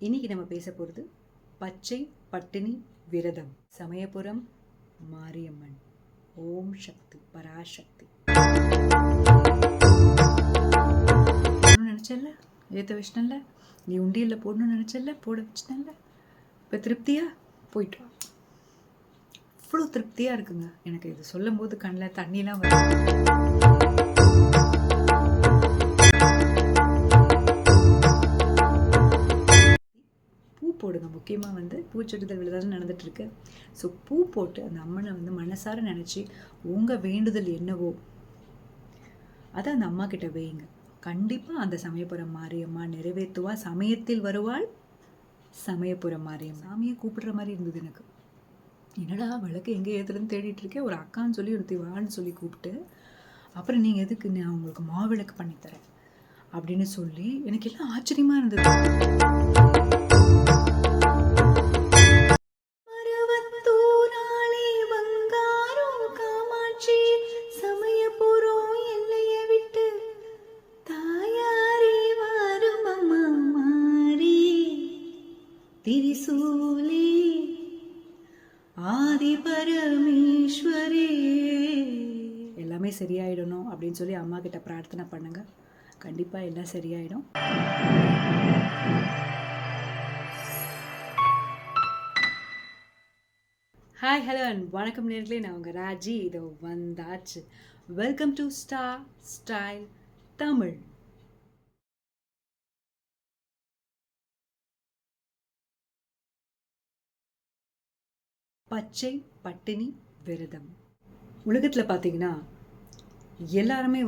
இன்னைக்கு நம்ம பேச போகிறது பச்சை பட்டினி விரதம். சமயபுரம் மாரியம்மன். ஓம் சக்தி பராசக்தி. நினச்சல ஏற்ற வச்சிட்டல, நீ உண்டியலில் போடணும்னு நினச்சல, போட வச்சிட்டல. இப்போ திருப்தியா போயிட்டு வா. அவ்வளோ திருப்தியாக இருக்குங்க. எனக்கு இது சொல்லும் போது கண்ணில் தண்ணிலாம் வரும். போடுங்க. முக்கியமாக பூச்சொட்டுதல் விழா தான் நடந்துகிட்ருக்கு. ஸோ பூ போட்டு அந்த அம்மனை மனசார நினச்சி உங்கள் வேண்டுதல் என்னவோ அதை அந்த அம்மா கிட்ட வைங்க. கண்டிப்பாக அந்த சமயபுரம் மாரியம்மா நிறைவேற்றுவா. சமயத்தில் வருவாள் சமயபுரம் மாரியம்மா. சாமியை கூப்பிடுற மாதிரி இருந்தது எனக்கு. என்னடா விளக்கு எங்கே ஏற்றுலன்னு தேடிட்டு இருக்கேன். ஒரு அக்கான்னு சொல்லி ஒருத்தி வான்னு சொல்லி கூப்பிட்டு, அப்புறம் நீங்கள் எதுக்கு நான் உங்களுக்கு மாவிளக்கு பண்ணித்தரேன் அப்படின்னு சொல்லி எனக்கு எல்லாம் ஆச்சரியமாக இருந்தது. திரிசூலே ஆதி பரமேஸ்வரே, எல்லாமே சரியாயிடணும் அப்படின்னு சொல்லி அம்மா கிட்ட பிரார்த்தனை பண்ணுங்க. கண்டிப்பா எல்லாம் சரியாயிடும். ஹாய், ஹலோ அண்ட் வணக்கம் நேர்களே. நான் உங்க ராஜி. இதோ வந்தாச்சு. Welcome to star style Tamil. பச்சை பட்டினி விரதம். உலகத்தில் பார்த்தீங்கன்னா எல்லாருமே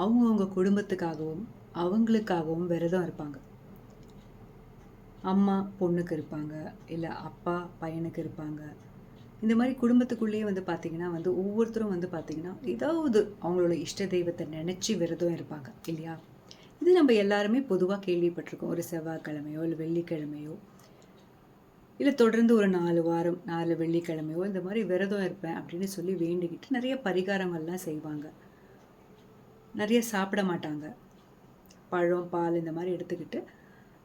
அவங்கவுங்க குடும்பத்துக்காகவும் அவங்களுக்காகவும் விரதம் இருப்பாங்க. அம்மா பொண்ணுக்கு இருப்பாங்க, இல்லை அப்பா பையனுக்கு இருப்பாங்க. இந்த மாதிரி குடும்பத்துக்குள்ளேயே பார்த்தீங்கன்னா ஒவ்வொருத்தரும் பார்த்தீங்கன்னா ஏதாவது அவங்களோட இஷ்ட தெய்வத்தை நினச்சி விரதம் இருப்பாங்க இல்லையா? இது நம்ம எல்லாருமே பொதுவாக கேள்விப்பட்டிருக்கோம். ஒரு செவ்வாய்க்கிழமையோ இல்லை வெள்ளிக்கிழமையோ இல்லை தொடர்ந்து ஒரு 4 வாரம் 4 வெள்ளிக்கிழமையோ இந்த மாதிரி விரதம் இருப்பேன் அப்படின்னு சொல்லி வேண்டிக்கிட்டு நிறைய பரிகாரங்கள்லாம் செய்வாங்க. நிறைய சாப்பிட மாட்டாங்க. பழம் பால் இந்த மாதிரி எடுத்துக்கிட்டு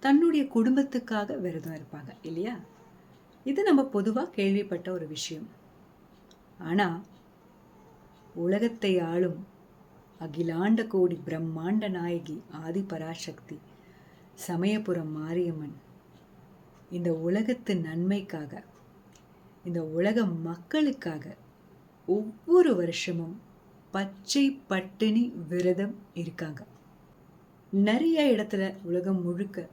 தன்னுடைய குடும்பத்துக்காக விரதம் இருப்பாங்க இல்லையா? இது நம்ம பொதுவாக கேள்விப்பட்ட ஒரு விஷயம். ஆனால் உலகத்தை ஆளும் அகிலாண்ட கோடி பிரம்மாண்ட நாயகி ஆதி பராசக்தி சமயபுரம் மாரியம்மன் இந்த உலகத்து நன்மைக்காக, இந்த உலக மக்களுக்காக ஒவ்வொரு வருஷமும் பச்சை பட்டினி விரதம் இருக்காங்க. நிறைய இடத்துல உலகம் முழுக்க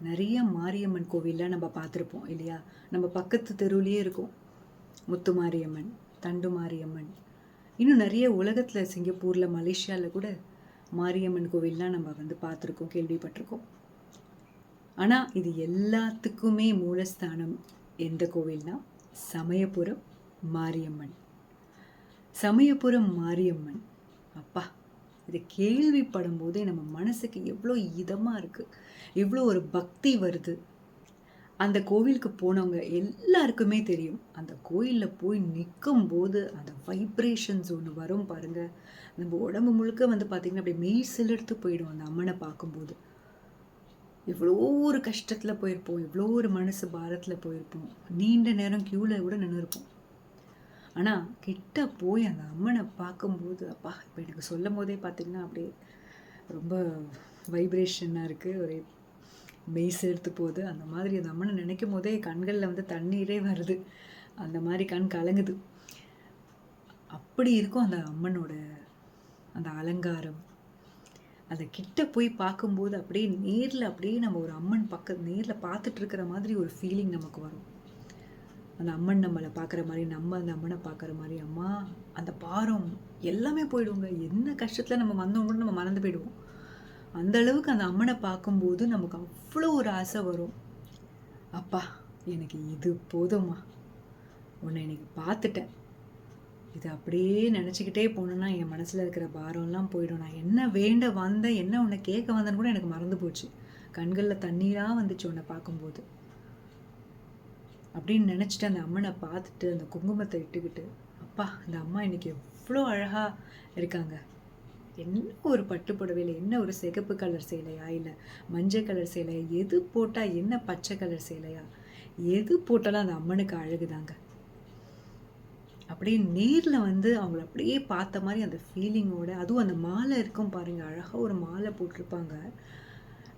நிறைய மாரியம்மன் கோவில்லாம் நம்ம பார்த்துருப்போம் இல்லையா? நம்ம பக்கத்து தெருவுலேயே இருக்கும். முத்து மாரியம்மன், தண்டு மாரியம்மன், இன்னும் நிறைய உலகத்தில் சிங்கப்பூரில் மலேசியாவில் கூட மாரியம்மன் கோவில்லாம் நம்ம பார்த்துருக்கோம், கேள்விப்பட்டிருக்கோம். ஆனால் இது எல்லாத்துக்குமே மூலஸ்தானம் எந்த கோவில்னா சமயபுரம் மாரியம்மன். சமயபுரம் மாரியம்மன் அப்பா, இதை கேள்விப்படும் போதே நம்ம மனசுக்கு எவ்வளோ இதமாக இருக்குது, எவ்வளோ ஒரு பக்தி வருது. அந்த கோவிலுக்கு போனவங்க எல்லாருக்குமே தெரியும். அந்த கோயிலில் போய் நிற்கும் போது அந்த வைப்ரேஷன்ஸ் ஒன்று வரும் பாருங்கள். நம்ம உடம்பு முழுக்க பார்த்திங்கன்னா அப்படியே மெய் சிலிர்த்து போயிடும் அந்த அம்மனை பார்க்கும்போது. எவ்வளோ ஒரு கஷ்டத்தில் போயிருப்போம், எவ்வளோ ஒரு மனசு பாரத்தில் போயிருப்போம், நீண்ட நேரம் க்யூவில் கூட நின்றுருப்போம். ஆனால் கிட்ட போய் அந்த அம்மனை பார்க்கும்போது அப்பா, இப்போ எனக்கு சொல்லும் போதே பார்த்திங்கன்னா அப்படியே ரொம்ப வைப்ரேஷனாக இருக்குது, ஒரே மெய் சேர்த்து போகுது. அந்த மாதிரி அந்த அம்மனை நினைக்கும் போதே கண்களில் தண்ணீரே வருது, அந்த மாதிரி கண் கலங்குது. அப்படி இருக்கும் அந்த அம்மனோட அந்த அலங்காரம். அதை கிட்ட போய் பார்க்கும்போது அப்படியே நேரில் அப்படியே நம்ம ஒரு அம்மன் நேரில் பார்த்துட்டு இருக்கிற மாதிரி ஒரு ஃபீலிங் நமக்கு வரும். அந்த அம்மன் நம்மளை பார்க்குற மாதிரி, நம்ம அந்த அம்மனை பார்க்குற மாதிரி. அம்மா, அந்த பாரம் எல்லாமே போயிடுவோங்க. என்ன கஷ்டத்தில் நம்ம வந்தவங்க கூட நம்ம மறந்து போயிடுவோம். அந்த அளவுக்கு அந்த அம்மனை பார்க்கும்போது நமக்கு அவ்வளோ ஒரு ஆசை வரும். அப்பா, எனக்கு இது போதும்மா, உன்னை இன்னைக்கு பார்த்துட்டேன், இது அப்படியே நினச்சிக்கிட்டே போனோன்னா என் மனசில் இருக்கிற பாரம்லாம் போயிடும். நான் என்ன வேண்ட வந்தேன், என்ன உன்னை கேட்க வந்தேன்னு கூட எனக்கு மறந்து போச்சு. கண்களில் தண்ணீராக வந்துச்சு உன்னை பார்க்கும்போது அப்படின்னு நினச்சிட்டு அந்த அம்மனை பார்த்துட்டு அந்த குங்குமத்தை இட்டுக்கிட்டு, அப்பா, இந்த அம்மா இன்னைக்கு எவ்வளோ அழகாக இருக்காங்க, என்ன ஒரு பட்டு புடவையில என்ன ஒரு சிகப்பு கலர் சேலையா, இல்லை மஞ்சள் கலர் சேலையா, எது போட்டால் என்ன பச்சை கலர் சேலையா, எது போட்டாலும் அந்த அம்மனுக்கு அழகுதாங்க. அப்படியே நேரில் வந்து அவங்கள அப்படியே பார்த்த மாதிரி அந்த ஃபீலிங்கோட, அதுவும் அந்த மாலை இருக்கும் பாருங்கள், அழகாக ஒரு மாலை போட்டிருப்பாங்க.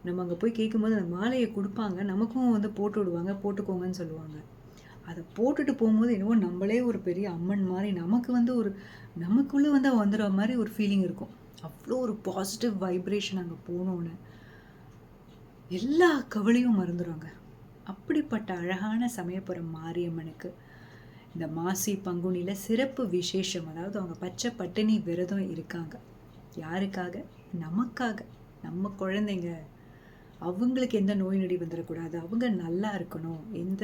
நம்ம அங்கே போய் கேட்கும்போது அந்த மாலையை கொடுப்பாங்க, நமக்கும் வந்து போட்டு விடுவாங்க, போட்டுக்கோங்கன்னு சொல்லுவாங்க. அதை போட்டுட்டு போகும்போது என்னவோ நம்மளே ஒரு பெரிய அம்மன் மாதிரி நமக்கு வந்து ஒரு நமக்குள்ளே வந்து வந்துடுற மாதிரி ஒரு ஃபீலிங் இருக்கும். அவ்வளோ ஒரு பாசிட்டிவ் வைப்ரேஷன் அங்கே போனோன்னு எல்லா கவலையும் மறந்துடுவாங்க. அப்படிப்பட்ட அழகான சமயபுரம் மாரியம்மனுக்கு இந்த மாசி பங்குனியில் சிறப்பு விசேஷம். அதாவது அவங்க பச்சை பட்டினி விரதம் இருக்காங்க. யாருக்காக? நமக்காக, நம்ம குழந்தைங்க, அவங்களுக்கு எந்த நோய் நொடி வந்துடக்கூடாது, அவங்க நல்லா இருக்கணும், எந்த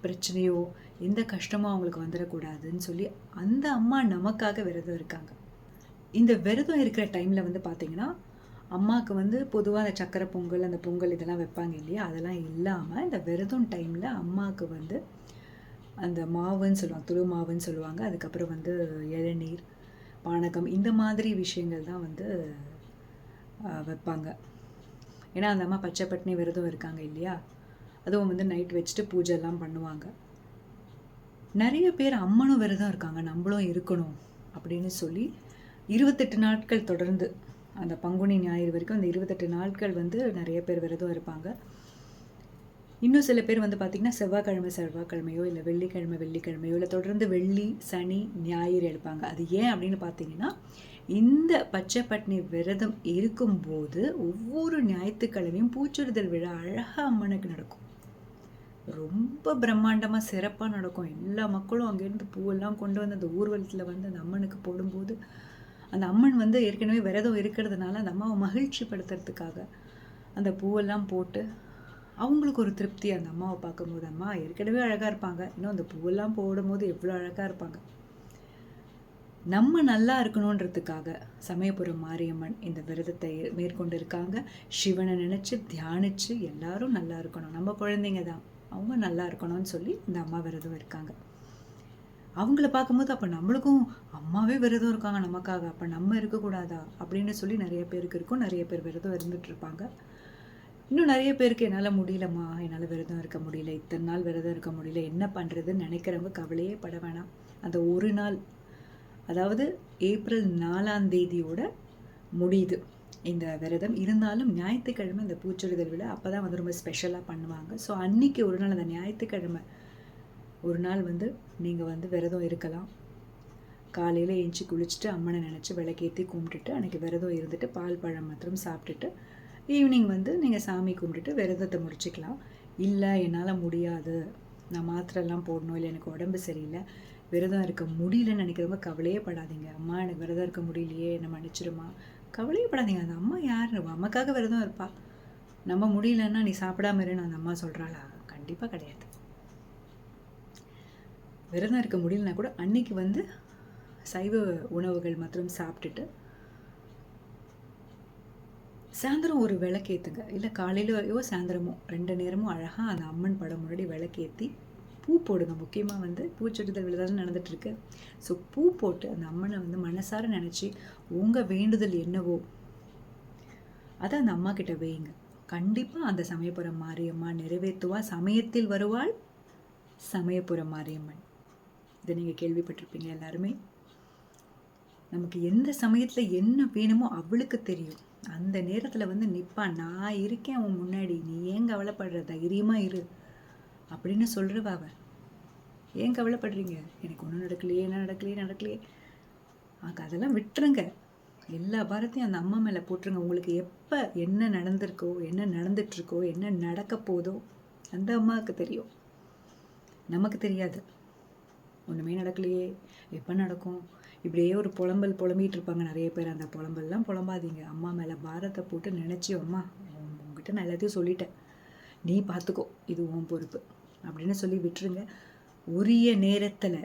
பிரச்சனையோ எந்த கஷ்டமோ அவங்களுக்கு வந்துடக்கூடாதுன்னு சொல்லி அந்த அம்மா நமக்காக விரதம் இருக்காங்க. இந்த விரதம் இருக்கிற டைமில் வந்து பார்த்திங்கன்னா, அம்மாவுக்கு வந்து பொதுவாக அந்த சக்கரை பொங்கல், அந்த பொங்கல் இதெல்லாம் வைப்பாங்க இல்லையா, அதெல்லாம் இல்லாமல் இந்த விரதம் டைமில் அம்மாவுக்கு வந்து அந்த மாவுன்னு சொல்லுவாங்க, துளு மாவுன்னு சொல்லுவாங்க. அதுக்கப்புறம் வந்து இளநீர், பானகம், இந்த மாதிரி விஷயங்கள் தான் வந்து வைப்பாங்க. ஏன்னா அந்த அம்மா பச்சை பட்டினி விரதம் இருக்காங்க இல்லையா, அதுவும் வந்து நைட் வச்சுட்டு பூஜைலாம் பண்ணுவாங்க. நிறைய பேர் அம்மனும் விரதம் இருக்காங்க, நம்மளும் இருக்கணும் அப்படின்னு சொல்லி 28 நாட்கள் தொடர்ந்து, அந்த பங்குனி ஞாயிறு வரைக்கும் அந்த 28 நாட்கள் வந்து நிறைய பேர் விரதம் இருப்பாங்க. இன்னும் சில பேர் வந்து பார்த்திங்கன்னா செவ்வாய்க்கிழமையோ இல்லை வெள்ளிக்கிழமையோ இல்லை தொடர்ந்து வெள்ளி சனி ஞாயிறு எடுப்பாங்க. அது ஏன் அப்படின்னு பார்த்தீங்கன்னா, இந்த பச்சை பட்டினி விரதம் இருக்கும்போது ஒவ்வொரு ஞாயிற்றுக்கிழமையும் பூச்சொரிதல் விழா அழகாக அம்மனுக்கு நடக்கும். ரொம்ப பிரம்மாண்டமாக சிறப்பாக நடக்கும். எல்லா மக்களும் அங்கேருந்து பூவெல்லாம் கொண்டு வந்து அந்த ஊர்வலத்தில் வந்து அந்த அம்மனுக்கு போடும்போது, அந்த அம்மன் வந்து ஏற்கனவே விரதம் இருக்கிறதுனால அந்த அம்மாவை மகிழ்ச்சி படுத்துறதுக்காக அந்த பூவெல்லாம் போட்டு அவங்களுக்கு ஒரு திருப்தி. அந்த அம்மாவை பார்க்கும்போது, அம்மா ஏற்கனவே அழகாக இருப்பாங்க, இன்னும் அந்த பூவெல்லாம் போடும்போது எவ்வளோ அழகாக இருப்பாங்க. நம்ம நல்லா இருக்கணுன்றதுக்காக சமயபுரம் மாரியம்மன் இந்த விரதத்தை மேற்கொண்டு இருக்காங்க. சிவனை நினச்சி தியானித்து எல்லாரும் நல்லா இருக்கணும், நம்ம குழந்தைங்க தான், அவங்க நல்லா இருக்கணும்னு சொல்லி இந்த அம்மா விரதம் இருக்காங்க. அவங்கள பார்க்கும்போது அப்போ நம்மளுக்கும் அம்மாவே விரதம் இருக்காங்க நமக்காக, அப்போ நம்ம இருக்கக்கூடாதா அப்படின்னு சொல்லி நிறைய பேருக்கு இருக்கும். நிறைய பேர் விரதம் இருந்துட்டு இருப்பாங்க. இன்னும் நிறைய பேருக்கு என்னால் முடியலம்மா, என்னால் விரதம் இருக்க முடியல, இத்தனை நாள் விரதம் இருக்க முடியல, என்ன பண்ணுறதுன்னு நினைக்கிறவங்க கவலையே பட வேணாம். அந்த ஒரு நாள், அதாவது ஏப்ரல் 4ஆம் தேதியோட முடியுது இந்த விரதம். இருந்தாலும் ஞாயிற்றுக்கிழமை இந்த பூச்சொரிதல் விழா அப்போ தான் வந்து ரொம்ப ஸ்பெஷலாக பண்ணுவாங்க. ஸோ அன்றைக்கி ஒரு நாள், அந்த ஞாயிற்றுக்கிழமை ஒரு நாள் வந்து நீங்கள் வந்து விரதம் இருக்கலாம். காலையில் ஏஞ்சி குளிச்சுட்டு அம்மனை நினச்சி விளக்கேற்றி கும்பிட்டுட்டு அன்றைக்கி விரதம் இருந்துட்டு பால் பழம் மாத்திரம் சாப்பிட்டுட்டு ஈவினிங் வந்து நீங்கள் சாமி கும்பிட்டுட்டு விரதத்தை முடிச்சுக்கலாம். இல்லை என்னால் முடியாது, நான் மாத்திரைலாம் போடணும், இல்லை எனக்கு உடம்பு சரியில்லை, விரதம் இருக்க முடியலன்னு நினைக்கிறவங்க கவலையே படாதீங்க. அம்மா எனக்கு விரதம் இருக்க முடியலையே, என்ன மன்னிச்சிடுமா, கவலையே படாதீங்க. அந்த அம்மா யார்? அம்மாக்காக விரதம் இருப்பா. நம்ம முடியலன்னா நீ சாப்பிடாம இருன்னு அந்த அம்மா சொல்கிறாளா? கண்டிப்பாக கிடையாது. விரதம் இருக்க முடியலன்னா கூட அன்னைக்கு வந்து சைவ உணவுகள் மாத்திரம் சாப்பிட்டுட்டு சாயந்தரம் ஒரு விளக்கேற்றுங்க. இல்லை காலையிலையோ சாயந்தரமோ 2 நேரமும் அழகாக அந்த அம்மன் படம் முன்னாடி விளக்கேற்றி பூ போடுங்க. முக்கியமாக வந்து பூச்சொரிதல் விழா தான் நடந்துகிட்ருக்கு. ஸோ பூ போட்டு அந்த அம்மனை வந்து மனசார நினச்சி உங்கள் வேண்டுதல் என்னவோ அதை அந்த அம்மா கிட்ட வைங்க. கண்டிப்பாக அந்த சமயபுரம் மாரியம்மா நிறைவேற்றுவா. சமயத்தில் வருவாள் சமயபுரம் மாரியம்மன். இதை நீங்கள் கேள்விப்பட்டிருப்பீங்க எல்லாருமே. நமக்கு எந்த சமயத்தில் என்ன வேணுமோ அவளுக்கு தெரியும். அந்த நேரத்தில் வந்து நிற்பான், நான் இருக்கேன் உன் முன்னாடி, நீ ஏன் கவலைப்படுற, தைரியமாக இரு அப்படின்னு சொல்கிறவ அவ. ஏன் கவலைப்படுறீங்க, எனக்கு ஒன்றும் நடக்கலையே, என்ன நடக்கலையே. அதெல்லாம் விட்டுருங்க. எல்லா பாரத்தையும் அந்த அம்மா மேலே போட்டுருங்க. உங்களுக்கு எப்போ என்ன நடந்திருக்கோ, என்ன நடந்துட்டுருக்கோ, என்ன நடக்க போதோ அந்த அம்மாவுக்கு தெரியும், நமக்கு தெரியாது. ஒன்றுமே நடக்கலையே, எப்போ நடக்கும், இப்படியே ஒரு புலம்பிட்டு இருப்பாங்க நிறைய பேர். அந்த புலம்பெல்லாம் புலம்பாதீங்க. அம்மா மேலே பாரத்தை போட்டு நினச்சி, அம்மா உங்ககிட்ட நான் எல்லாத்தையும் சொல்லிட்டேன், நீ பார்த்துக்கோ, இது உன் பொறுப்பு அப்படின்னு சொல்லி விட்டுருங்க. உரிய நேரத்தில்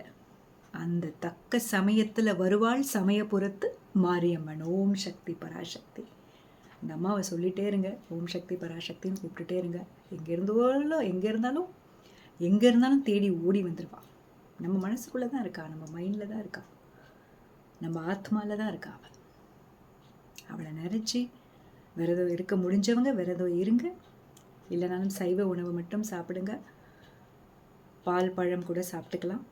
அந்த தக்க சமயத்தில் வருவாள் சமயபுரத்து மாரியம்மன். ஓம் சக்தி பராசக்தி. இந்த அம்மாவை சொல்லிகிட்டே இருங்க, ஓம் சக்தி பராசக்தின்னு கூப்பிட்டுட்டே இருங்க. எங்கே இருந்தாலும் தேடி ஓடி வந்துடுவா. நம்ம மனசுக்குள்ளே தான் இருக்கா, நம்ம மைண்டில் தான் இருக்கா, நம்ம ஆத்மாவில் தான் இருக்கா அவள். அவளை நினச்சி விரதம் இருக்க முடிஞ்சவங்க விரதம் இருங்க, இல்லைனாலும் சைவ உணவு மட்டும் சாப்பிடுங்க, பால் பழம் கூட சாப்பிட்டுக்கலாம்.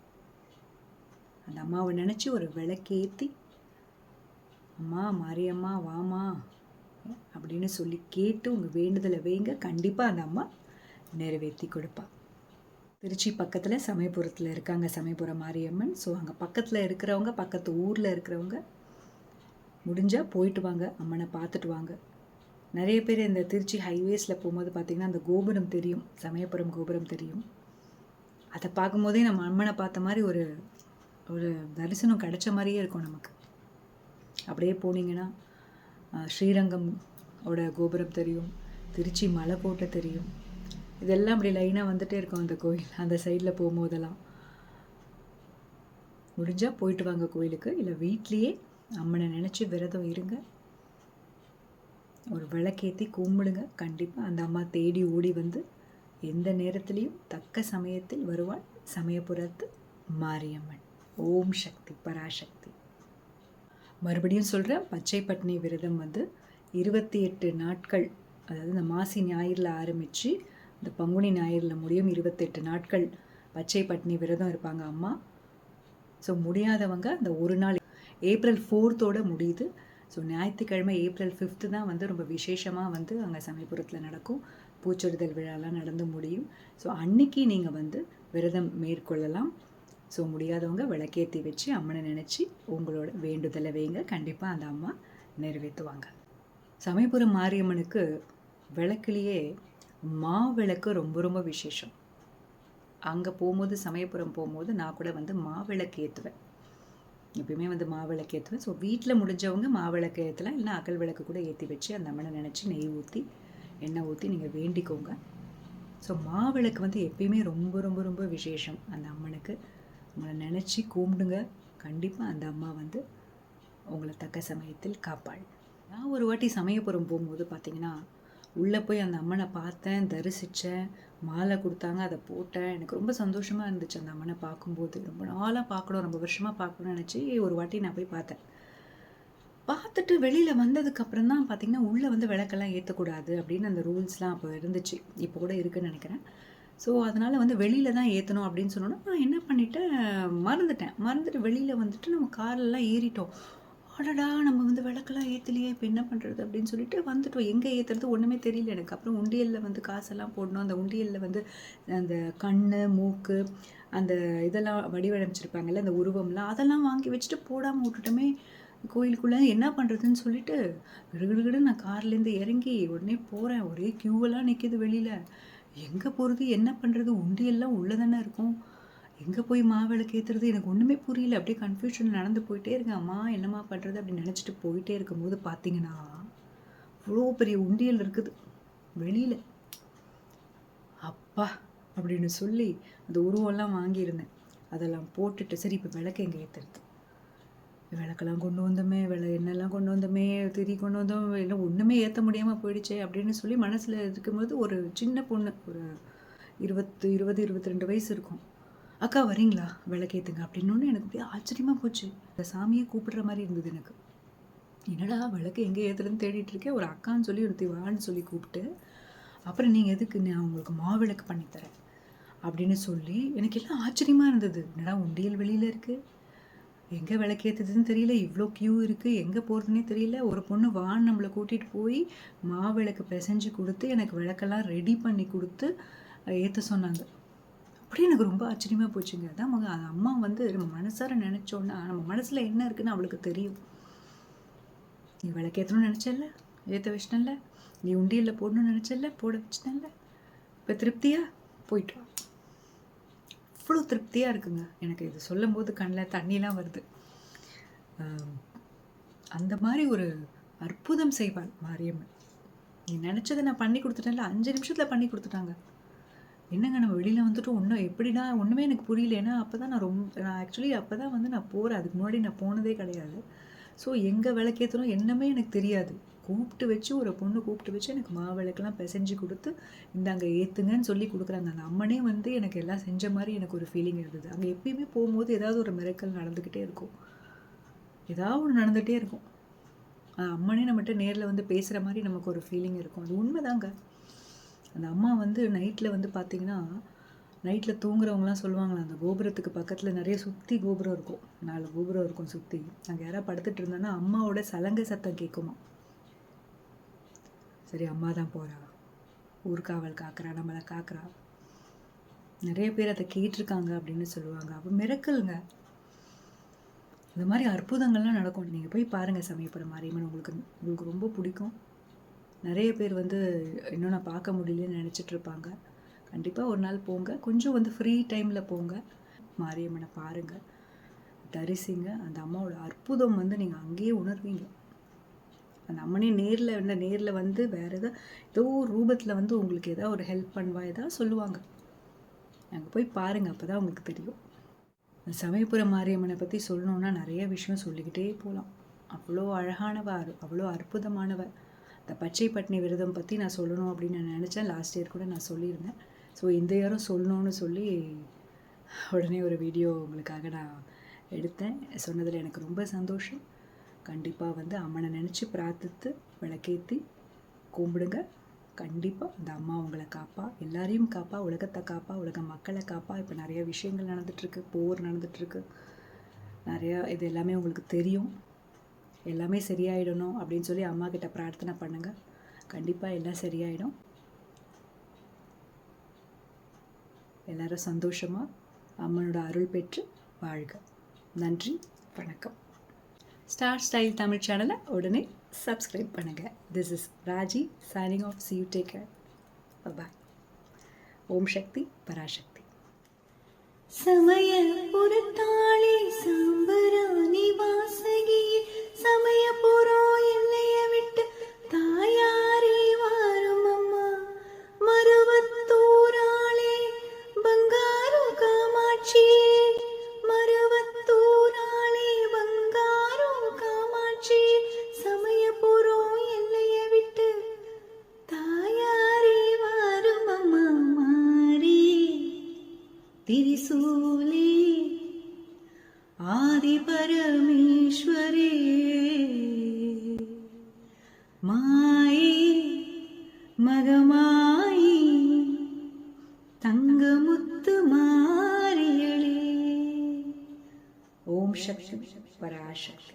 அந்த அம்மாவை நினச்சி ஒரு விளக்கேற்றி, அம்மா மாரியம்மா வாமா அப்படின்னு சொல்லி கேட்டு உங்கள் வேண்டுதலை வைங்க. கண்டிப்பாக அந்த அம்மா நிறைவேற்றி கொடுப்பா. திருச்சி பக்கத்தில் சமயபுரத்தில் இருக்காங்க சமயபுரம் மாரியம்மன். ஸோ அங்கே பக்கத்தில் இருக்கிறவங்க, பக்கத்து ஊரில் இருக்கிறவங்க முடிஞ்சால் போயிட்டு வாங்க, அம்மனை பார்த்துட்டு வாங்க. நிறைய பேர் இந்த திருச்சி ஹைவேஸில் போகும்போது பார்த்திங்கன்னா அந்த கோபுரம் தெரியும், சமயபுரம் கோபுரம் தெரியும். அதை பார்க்கும்போதே நம்ம அம்மனை பார்த்த மாதிரி ஒரு ஒரு தரிசனம் கிடைச்ச மாதிரியே இருக்கும் நமக்கு. அப்படியே போனீங்கன்னா ஸ்ரீரங்கம் ஓட கோபுரம் தெரியும், திருச்சி மலைக்கோட்டை தெரியும். இதெல்லாம் அப்படி லைனாக வந்துகிட்டே இருக்கும் அந்த கோயில். அந்த சைடில் போகும்போதெல்லாம் முடிஞ்சால் போயிட்டு வாங்க கோயிலுக்கு. இல்லை வீட்லேயே அம்மனை நினச்சி விரதம் இருங்க, ஒரு விளக்கேற்றி கும்பிடுங்க. கண்டிப்பாக அந்த அம்மா தேடி ஓடி வந்து எந்த நேரத்துலையும் தக்க சமயத்தில் வருவாள் சமயபுரத்து மாரியம்மன். ஓம் சக்தி பராசக்தி. மறுபடியும் சொல்கிறேன், பச்சை பட்னி விரதம் வந்து 28 நாட்கள், அதாவது இந்த மாசி ஞாயிறில் ஆரம்பித்து இந்த பங்குனி ஞாயிறில் முடியும் 28 நாட்கள் பச்சை பட்னி விரதம் இருப்பாங்க அம்மா. ஸோ முடியாதவங்க அந்த ஒரு நாள் ஏப்ரல் 4 முடியுது. ஸோ ஞாயிற்றுக்கிழமை ஏப்ரல் 5 தான் வந்து ரொம்ப விசேஷமாக வந்து அங்கே சமயபுரத்தில் நடக்கும். பூச்சொரிதல் விழாலாம் நடந்து முடியும். ஸோ அன்னைக்கு நீங்கள் வந்து விரதம் மேற்கொள்ளலாம். ஸோ முடியாதவங்க விளக்கேற்றி வச்சு அம்மனை நினச்சி உங்களோட வேண்டுதலை வைங்க. கண்டிப்பாக அந்த அம்மா நிறைவேற்றுவாங்க. சமயபுரம் மாரியம்மனுக்கு விளக்குலேயே மாவிளக்கு ரொம்ப ரொம்ப விசேஷம். அங்கே போகும்போது, சமயபுரம் போகும்போது நான் கூட வந்து மாவிளக்கு ஏற்றுவேன். எப்பயுமே வந்து மாவிளக்கு ஏற்றுவேன். ஸோ வீட்டில் முடிஞ்சவங்க மாவிளக்கு ஏற்றலாம், இல்லைனா அகல் விளக்கு கூட ஏற்றி வச்சு அந்த அம்மனை நினச்சி நெய் ஊற்றி எண்ணெய் ஊற்றி நீங்கள் வேண்டிக்கோங்க. ஸோ மாவிளக்கு வந்து எப்பயுமே ரொம்ப ரொம்ப ரொம்ப விசேஷம். அந்த அம்மனுக்கு உங்களை நினச்சி கும்பிடுங்க. கண்டிப்பாக அந்த அம்மா வந்து உங்களை தக்க சமயத்தில் காப்பாள். நான் ஒரு வாட்டி சமயபுரம் போகும்போது பார்த்திங்கன்னா உள்ளே போய் அந்த அம்மனை பார்த்தேன், தரிசித்தேன், மாலை கொடுத்தாங்க, அதை போட்டேன். எனக்கு ரொம்ப சந்தோஷமாக இருந்துச்சு அந்த அம்மனை பார்க்கும்போது. ரொம்ப நாளாக பார்க்கணும், ரொம்ப வருஷமாக பார்க்கணும்னு நினச்சி ஒரு வாட்டி நான் போய் பார்த்தேன். பார்த்துட்டு வெளியில் வந்ததுக்கப்புறம் தான் பார்த்திங்கன்னா உள்ளே வந்து விளக்கெல்லாம் ஏற்றக்கூடாது அப்படின்னு அந்த ரூல்ஸ்லாம் அப்போ இருந்துச்சு. இப்போ கூட இருக்குதுன்னு நினைக்கிறேன். ஸோ அதனால் வந்து வெளியில் தான் ஏற்றணும் அப்படின்னு சொன்னோன்னா நான் என்ன பண்ணிட்டேன், மறந்துட்டு வெளியில் வந்துட்டு நம்ம கார்லலாம் ஏறிட்டோம். அடடா நம்ம வந்து விளக்கெல்லாம் ஏற்றலையே, இப்போ என்ன பண்ணுறது அப்படின்னு சொல்லிட்டு வந்துட்டோம். எங்கே ஏற்றுறது ஒன்றுமே தெரியல எனக்கு. அப்புறம் உண்டியலில் வந்து காசெல்லாம் போடணும். அந்த உண்டியலில் வந்து அந்த கண், மூக்கு, அந்த இதெல்லாம் வடிவமைச்சிருப்பாங்கல்ல, அந்த உருவம்லாம், அதெல்லாம் வாங்கி வச்சுட்டு போடாமல் விட்டுட்டோமே கோயிலுக்குள்ளே. என்ன பண்ணுறதுன்னு சொல்லிட்டு கிடுகிடுகிடு நான் கார்லேருந்து இறங்கி உடனே போகிறேன். ஒரே க்யூவெல்லாம் நிற்கிது வெளியில். எங்கே போகிறது, என்ன பண்ணுறது, உண்டியெல்லாம் உள்ளே தானே இருக்கும், எங்கே போய் மாவிளக்கு ஏற்றுறது, எனக்கு ஒன்றுமே புரியல. அப்படியே கன்ஃபியூஷன் நடந்து போயிட்டே இருக்கேன். அம்மா என்னம்மா பண்ணுறது அப்படின்னு நினச்சிட்டு போயிட்டே இருக்கும்போது பார்த்தீங்கன்னா இவ்வளோ பெரிய உண்டியல் இருக்குது வெளியில். அப்பா அப்படின்னு சொல்லி அந்த உருவம்லாம் வாங்கியிருந்தேன். அதெல்லாம் போட்டுட்டு சரி இப்போ விளக்கு எங்கே ஏற்றுறது, விளக்கெல்லாம் கொண்டு வந்தோமே, எண்ணெய்லாம் கொண்டு வந்தோமே, திரி கொண்டு வந்தோம், எல்லாம் ஒன்றுமே ஏற்ற முடியாமல் போயிடுச்சே அப்படின்னு சொல்லி மனசில் இருக்கும்போது ஒரு சின்ன பொண்ணு, ஒரு 22 வயசு இருக்கும். அக்கா வரீங்களா விளக்கேற்றுங்க அப்படின்னு எனக்கு அப்படியே ஆச்சரியமாக போச்சு. இந்த சாமியை கூப்பிடுற மாதிரி இருந்தது எனக்கு. என்னடா விளக்கு எங்கே ஏற்றுறதுன்னு தேடிட்டு இருக்கேன். ஒரு அக்கான்னு சொல்லி ஒருத்தி வான்னு சொல்லி கூப்பிட்டு, அப்புறம் நீங்கள் எதுக்கு, நான் உங்களுக்கு மாவிளக்கு பண்ணித்தரேன் அப்படின்னு சொல்லி எனக்கு எல்லாம் ஆச்சரியமாக இருந்தது. என்னடா உண்டியல் வெளியில் இருக்குது, எங்கே விளக்கேற்றுதுன்னு தெரியல, இவ்வளோ க்யூ இருக்குது, எங்கே போகிறதுனே தெரியல. ஒரு பொண்ணு வான் நம்மளை கூட்டிகிட்டு போய் மாவிளக்கு பிசைஞ்சு கொடுத்து எனக்கு விளக்கெல்லாம் ரெடி பண்ணி கொடுத்து ஏற்ற சொன்னாங்க. அப்படியே எனக்கு ரொம்ப ஆச்சரியமாக போச்சுங்க. அதான் அந்த அம்மா வந்து நம்ம மனசார நினச்சோன்னா நம்ம மனசில் என்ன இருக்குன்னு அவளுக்கு தெரியும். நீ விளக்கேற்றணும்னு நினச்சல, ஏற்ற வச்சிட்டல, நீ உண்டியலில் போடணும்னு நினச்சல, போட வச்சுட்டல, இப்போ திருப்தியா போயிட்டு வா. அவ்வளோ திருப்தியாக இருக்குங்க. எனக்கு இது சொல்லும் போது கண்ணில் தண்ணிலாம் வருது. அந்த மாதிரி ஒரு அற்புதம் செய்வாள் மாரியம்மன். நீ நினச்சதை நான் பண்ணி கொடுத்துட்டேன்ல, 5 நிமிஷத்தில் பண்ணி கொடுத்துட்டாங்க. என்னங்க நம்ம வெளியில் வந்துட்டு ஒன்றும் எப்படின்னா ஒன்றுமே எனக்கு புரியல. ஏன்னா அப்போ தான் நான் ஆக்சுவலி அப்போ தான் வந்து நான் போகிறேன். அதுக்கு முன்னாடி நான் போனதே கிடையாது. ஸோ எங்கே விளக்கேற்றணும் என்னமே எனக்கு தெரியாது. ஒரு பொண்ணு கூப்பிட்டு வச்சு எனக்கு மாவிளக்கெல்லாம் பிசைஞ்சு கொடுத்து இந்தாங்க ஏற்றுங்கன்னு சொல்லி கொடுக்குறாங்க. அந்த அம்மனே வந்து எனக்கு எல்லாம் செஞ்ச மாதிரி எனக்கு ஒரு ஃபீலிங் இருந்தது. அங்கே எப்பயுமே போகும்போது ஏதாவது ஒரு மிரக்கல் நடந்துக்கிட்டே இருக்கும், ஏதாவது ஒன்று நடந்துகிட்டே இருக்கும். அம்மனே நம்மகிட்ட நேரில் வந்து பேசுகிற மாதிரி நமக்கு ஒரு ஃபீலிங் இருக்கும். அது உண்மைதாங்க. அந்த அம்மா வந்து நைட்டில் வந்து பார்த்தீங்கன்னா, நைட்டில் தூங்குறவங்கலாம் சொல்லுவாங்களா, அந்த கோபுரத்துக்கு பக்கத்தில் நிறைய சுற்றி கோபுரம் இருக்கும், 4 கோபுரம் இருக்கும் சுற்றி. அங்கே யாராவது படுத்துட்டு இருந்தோன்னா அம்மாவோட சலங்கை சத்தம் கேட்குமா. சரி, அம்மா தான் போகிறா, ஊர்காவல் காக்கிறா, நம்மளை காக்கிறா. நிறைய பேர் அதை கேட்டிருக்காங்க அப்படின்னு சொல்லுவாங்க. அப்போ மிரக்கலுங்க. இந்த மாதிரி அற்புதங்கள்லாம் நடக்கும். நீங்கள் போய் பாருங்கள், சமயபுரம் மாரியம்மன் உங்களுக்கு ரொம்ப பிடிக்கும். நிறைய பேர் வந்து இன்னும் நான் பார்க்க முடியலன்னு நினச்சிட்டு இருப்பாங்க. கண்டிப்பாக ஒரு நாள் போங்க, கொஞ்சம் வந்து ஃப்ரீ டைமில் போங்க, மாரியம்மனை பாருங்கள், தரிசிங்க. அந்த அம்மாவோட அற்புதம் வந்து நீங்கள் அங்கேயே உணர்வீங்க. அந்த அம்மனே நேரில் வந்து வேறு ஏதோ ஒரு ரூபத்தில் வந்து உங்களுக்கு ஏதாவது ஒரு ஹெல்ப் பண்ணுவா, ஏதாவது சொல்லுவாங்க. அங்கே போய் பாருங்கள், அப்போ தான் உங்களுக்கு தெரியும். சமயபுரம் மாரியம்மனை பற்றி சொல்லணுன்னா நிறைய விஷயம் சொல்லிக்கிட்டே போகலாம். அவ்வளோ அழகானவ, அவ்வளோ அற்புதமானவ. இந்த பச்சை பட்னி விரதம் பற்றி நான் சொல்லணும் அப்படின்னு நான் நினச்சேன். லாஸ்ட் இயர் கூட நான் சொல்லியிருந்தேன். ஸோ இந்த இயரும் சொல்லணும்னு சொல்லி உடனே ஒரு வீடியோ உங்களுக்காக நான் எடுத்தேன். சொன்னதில் எனக்கு ரொம்ப சந்தோஷம். கண்டிப்பாக வந்து அம்மனை நினச்சி பிரார்த்தித்து விளக்கேற்றி கும்பிடுங்க. கண்டிப்பாக அந்த அம்மா உங்களை காப்பா, எல்லாரையும் காப்பா, உலகத்தை காப்பா, உலக மக்களை காப்பா. இப்போ நிறைய விஷயங்கள் நடந்துகிட்ருக்கு, போர் நடந்துகிட்ருக்கு நிறையா. இது எல்லாமே உங்களுக்கு தெரியும். எல்லாமே சரியாயிடணும் அப்படின்னு சொல்லி அம்மா கிட்ட பிரார்த்தனை பண்ணுங்கள். கண்டிப்பாக எல்லாம் சரியாயிடும். எல்லாரும் சந்தோஷமாக அம்மனோட அருள் பெற்று வாழ்க. நன்றி, வணக்கம். ஸ்டார் ஸ்டைல் தமிழ் சேனலை உடனே சப்ஸ்கிரைப் பண்ணுங்கள். This is Raji signing off. See you, take care. Bye-bye. ஓம் சக்தி பராசக்தி. சமயபுரத்தாளே சாம்பராணி வாசகி, சமயபுரம் எல்லைய விட்டு தாயாரே வாரும் அம்மா. மருவத்தூராளே பங்காரு காமாட்சி, மருவத்தூராளே பங்காரு காமாட்சி, சமயபுரம் எல்லைய விட்டு தாயாரே வாரும் அம்மா. மாறி திரிசூலே ஆதி பரமேஸ்வரே, மாயே மகமாயி தங்கமுத்து மாரியளே. ஓம் சக்தி பராசக்தி.